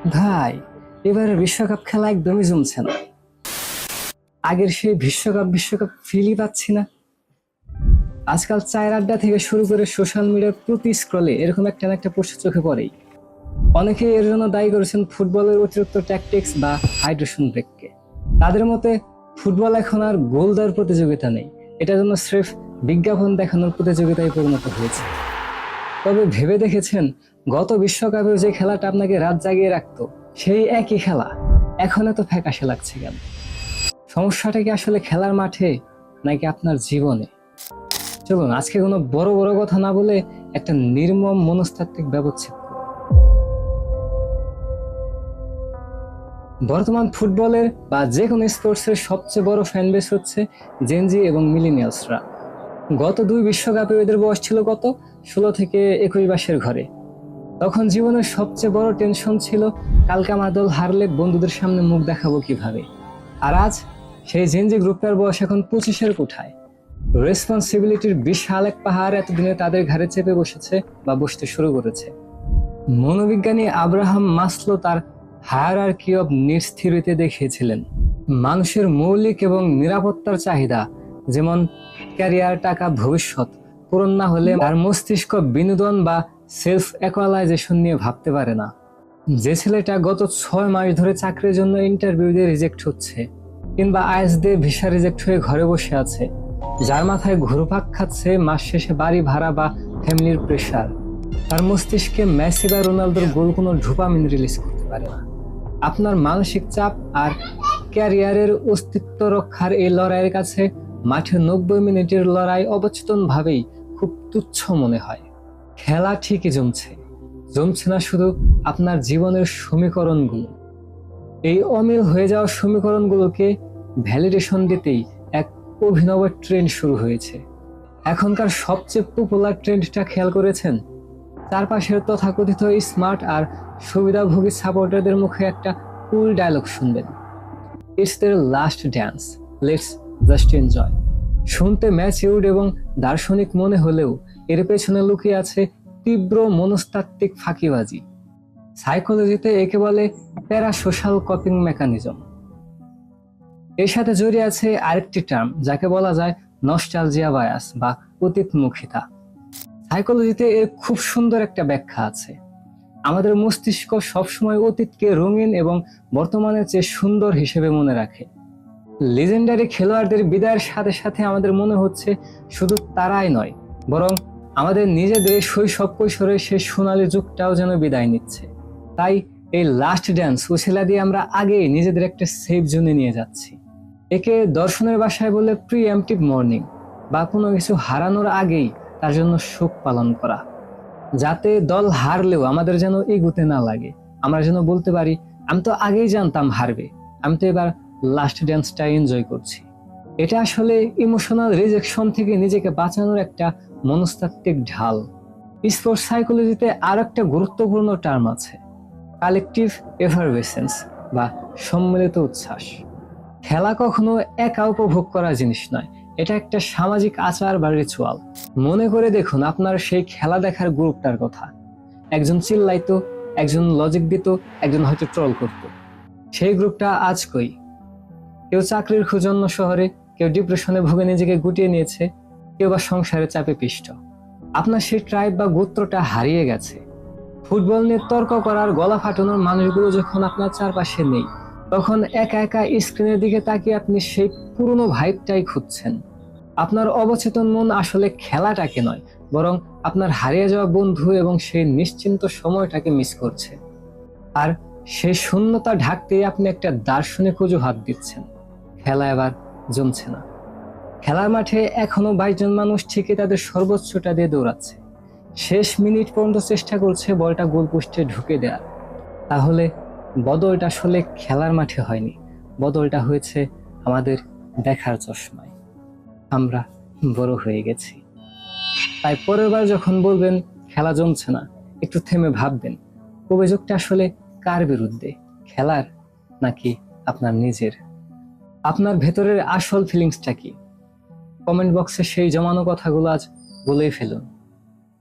ভাই, এবারে বিশ্বকাপ খেলা একদমই জমছে না। আগের সেই বিশ্বকাপ ফিলই পাচ্ছি না। আজকাল চায়ের আড্ডা থেকে শুরু করে সোশ্যাল মিডিয়ার প্রতি স্ক্রলে এরকম একটা না একটা পোস্ট চোখে পড়েই। অনেকে এর জন্য দায়ী করেছেন ফুটবলের অতিরিক্ত ট্যাকটিক্স বা হাইড্রেশন ব্রেককে। তাদের মতে ফুটবল এখন আর গোল দেওয়ার প্রতিযোগিতা নেই, এটা যেন স্রেফ বিজ্ঞাপন দেখানোর প্রতিযোগিতায় পরিণত হয়েছে। তবে ভেবে দেখেছেন, গত বিশ্বকাপেও যে খেলাটা আপনাকে রাত জাগিয়ে রাখতো, সেই একই খেলা এখন এত ফ্যাকাশে লাগছে কেন? সমস্যাটা কি আসলে খেলার মাঠে নাকি আপনার জীবনে? চলুন আজকে কোনো বড় বড় কথা না বলে একটা নির্মম মনস্তাত্ত্বিক ব্যবচ্ছেদ করি। বর্তমান ফুটবলের বা যে কোনো স্পোর্টসের সবচেয়ে বড় ফ্যান বেস হচ্ছে জেনজি এবং মিলেনিয়ালসরা। গত দুই বিশ্বকাপে এদের বয়স ছিল কত? 16 থেকে 21 ঘরে। তখন জীবনের সবচেয়ে বড় টেনশন ছিল কালকে আমার দল হারলে বন্ধুদের সামনে মুখ দেখাবো কিভাবে। আর আজ সেই জেনজি গ্রুপটার বয়স এখন 25 কোঠায়। রেসপন্সিবিলিটির বিশাল এক পাহাড় এতদিনে তাদের ঘাড়ে চেপে বসেছে বা বসতে শুরু করেছে। মনোবিজ্ঞানী আব্রাহাম মাসলো তার হায়ারার্কি অব নিডস থিওরিতে দেখিয়েছিলেন, মানুষের মৌলিক এবং নিরাপত্তার চাহিদা, যেমন ক্যারিয়ার, টাকা, ভবিষ্যৎ পূরণ না হলে তার মস্তিষ্ক বিনোদন বা সেলফ অ্যাকুয়ালাইজেশন নিয়ে ভাবতে পারে না। যে ছেলেটা গত 6 মাস ধরে চাকরির জন্য ইন্টারভিউ দিয়ে রিজেক্ট হচ্ছে, কিংবা আইএস দিয়ে ভিসা রিজেক্ট হয়ে ঘরে বসে আছে, যার মাথায় ঘুরপাক খাচ্ছে মাস শেষে বাড়ি ভাড়া বা ফ্যামিলির প্রেশার, তার মস্তিষ্কে মেসি বা রোনালদোর গোল কোনো ডোপামিন রিলিজ করতে পারে না। আপনার মানসিক চাপ আর ক্যারিয়ারের অস্তিত্ব রক্ষার এই লড়াইয়ের কাছে মাঠে 90 মিনিটের লড়াই অবচেতন ভাবেই খুব তুচ্ছ মনে হয়। খেলা ঠিকই জমছে না শুধু আপনার জীবনের সমীকরণগুলো। এই অমিল হয়ে যাওয়া সমীকরণগুলোকে ভ্যালিডেশন দিতেই এক অভিনব ট্রেন্ড শুরু হয়েছে। এখনকার সবচেয়ে পপুলার ট্রেন্ডটা খেয়াল করেছেন? চারপাশের তথাকথিত স্মার্ট আর সুবিধাভোগী সাপোর্টারদের মুখে একটা কুল ডায়লগ শুনবেন, it's their last dance, let's just enjoy. শুনতে ম্যাচিউরড এবং দার্শনিক মনে হলেও এর পেছনে লুকিয়ে আছে তীব্র মনস্তাত্ত্বিক ফাঁকিবাজি। সাইকোলজিতে একে বলে প্যারাসোশ্যাল কপিং মেকানিজম। এর সাথে জড়িয়ে আছে আরেকটি টার্ম যাকে বলা যায় নস্টালজিয়া বায়াস বা অতীতমুখিতা। সাইকোলজিতে এর খুব সুন্দর একটা ব্যাখ্যা আছে। আমাদের মস্তিষ্ক সবসময় অতীতকে রঙিন এবং বর্তমানের চেয়ে সুন্দর হিসেবে মনে রাখে। লেজেন্ডারি খেলোয়াড়দের বিদায়ের সাথে সাথে আমাদের মনে হচ্ছে শুধু তারাই নয়, বরং আমাদের নিজেদের শৈশব কৈশোরের সেই সোনালী যুগটাও যেন বিদায় নিচ্ছে। তাই এই লাস্ট ড্যান্স ওসিলা দিয়ে আমরা আগেই নিজেদের একটা সেফ জোনে নিয়ে যাচ্ছি। একে দর্শনের ভাষায় বলে প্রিএমপ্টিভ মর্নিং, বা কোনো কিছু হারানোর আগেই তার জন্য শোক পালন করা, যাতে দল হারলেও আমাদের যেন এগুতে না লাগে। আমরা যেন বলতে পারি, আমি তো আগেই জানতাম হারবে, আমি তো এবার লাস্ট ড্যান্সটা এনজয় করছি। এটা আসলে ইমোশনাল রিজেকশন থেকে নিজেকে বাঁচানোর একটা মনস্তাত্ত্বিক ঢাল। স্পোর্টস সাইকোলজিতে আর একটা গুরুত্বপূর্ণ টার্ম আছে, কালেকটিভ এফারভেসেন্স বা সম্মিলিত উচ্ছ্বাস। খেলা কখনো একা উপভোগ করা জিনিস নয়, এটা একটা সামাজিক আচার বা রিচুয়াল। মনে করে দেখুন আপনার সেই খেলা দেখার গ্রুপটার কথা। একজন চিল্লাইতো, একজন লজিক দিত, একজন হয়তো ট্রল করত। সেই গ্রুপটা আজ কই? কেউ চাকরির খোঁজ অন্য শহরে, কেউ ডিপ্রেশনে ভুগে নিজেকে গুটিয়ে নিয়েছে, কেউ বা সংসারে চাপে পিষ্ট। আপনার সেই ট্রাইব বা গোত্রটা হারিয়ে গেছে। ফুটবল নিয়ে তর্ক করার, গলা ফাটানোর মানুষগুলো যখন আপনার চারপাশে নেই, তখন একা একা স্ক্রিনের দিকে তাকিয়ে আপনি সেই পুরনো ভাইবটাই খুঁজছেন। আপনার অবচেতন মন আসলে খেলাটাকে নয়, বরং আপনার হারিয়ে যাওয়া বন্ধু এবং সেই নিশ্চিন্ত সময়টাকে মিস করছে। আর সেই শূন্যতা ঢাকতেই আপনি একটা দার্শনিক অজুহাত দিচ্ছেন, খেলা এবার জমছে না। খেলার মাঠে এখনো 22 জন মানুষ ঠিকই তাদের সর্বোচ্চটা দিয়ে দৌড়াচ্ছে, শেষ মিনিট পর্যন্ত চেষ্টা করছে বলটা গোলপোস্টে ঢুকে দেওয়ার। তাহলে বদলটা আসলে খেলার মাঠে হয়নি, বদলটা হয়েছে আমাদের দেখার চশমায়। আমরা বড় হয়ে গেছি। তাই পরের বার যখন বলবেন খেলা জমছে না, একটু থেমে ভাববেন অভিযোগটা আসলে কার বিরুদ্ধে, খেলার নাকি আপনার নিজের? আপনার ভেতরের আসল ফিলিংসটা কি? কমেন্ট বক্সে সেই জমানো কথাগুলো আজ বলেই ফেলুন।